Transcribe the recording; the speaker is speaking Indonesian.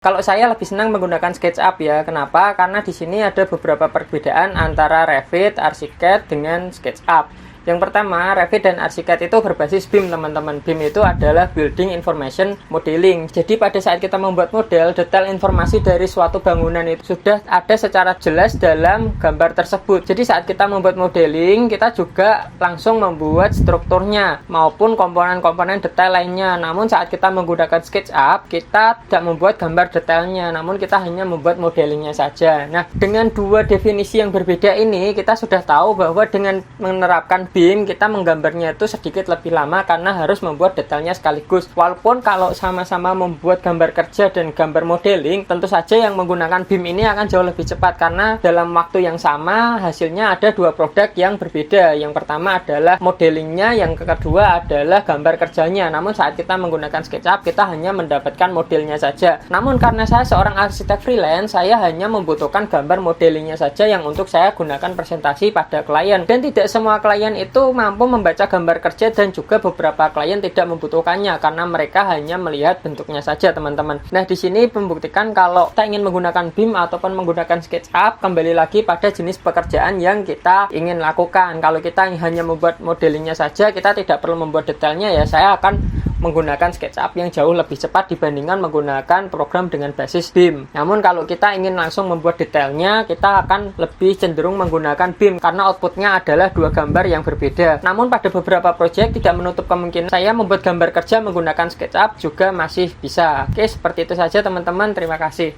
Kalau saya lebih senang menggunakan SketchUp ya. Kenapa? Karena di sini ada beberapa perbedaan antara Revit, Archicad dengan SketchUp. Yang pertama, Revit dan Archicad itu berbasis BIM, teman-teman. BIM itu adalah Building Information Modeling. Jadi pada saat kita membuat model, detail informasi dari suatu bangunan itu sudah ada secara jelas dalam gambar tersebut. Jadi saat kita membuat modeling, kita juga langsung membuat strukturnya maupun komponen-komponen detail lainnya. Namun saat kita menggunakan SketchUp, kita tidak membuat gambar detailnya, namun kita hanya membuat modelingnya saja. Nah, dengan dua definisi yang berbeda ini, kita sudah tahu bahwa dengan menerapkan BIM, kita menggambarnya itu sedikit lebih lama karena harus membuat detailnya sekaligus. Walaupun kalau sama-sama membuat gambar kerja dan gambar modeling, tentu saja yang menggunakan BIM ini akan jauh lebih cepat karena dalam waktu yang sama hasilnya ada dua produk yang berbeda. Yang pertama adalah modelingnya, yang kedua adalah gambar kerjanya. Namun saat kita menggunakan SketchUp, kita hanya mendapatkan modelnya saja. Namun karena saya seorang arsitek freelance, saya hanya membutuhkan gambar modelingnya saja yang untuk saya gunakan presentasi pada klien. Dan tidak semua klien itu mampu membaca gambar kerja, dan juga beberapa klien tidak membutuhkannya karena mereka hanya melihat bentuknya saja, teman-teman. Nah, di sini membuktikan kalau kita ingin menggunakan BIM ataupun menggunakan SketchUp, kembali lagi pada jenis pekerjaan yang kita ingin lakukan. Kalau kita hanya membuat modelingnya saja, kita tidak perlu membuat detailnya ya, saya akan menggunakan SketchUp yang jauh lebih cepat dibandingkan menggunakan program dengan basis BIM. Namun kalau kita ingin langsung membuat detailnya, kita akan lebih cenderung menggunakan BIM karena outputnya adalah dua gambar yang berbeda. Namun pada beberapa proyek tidak menutup kemungkinan saya membuat gambar kerja menggunakan SketchUp juga masih bisa. Oke, seperti itu saja teman-teman. Terima kasih.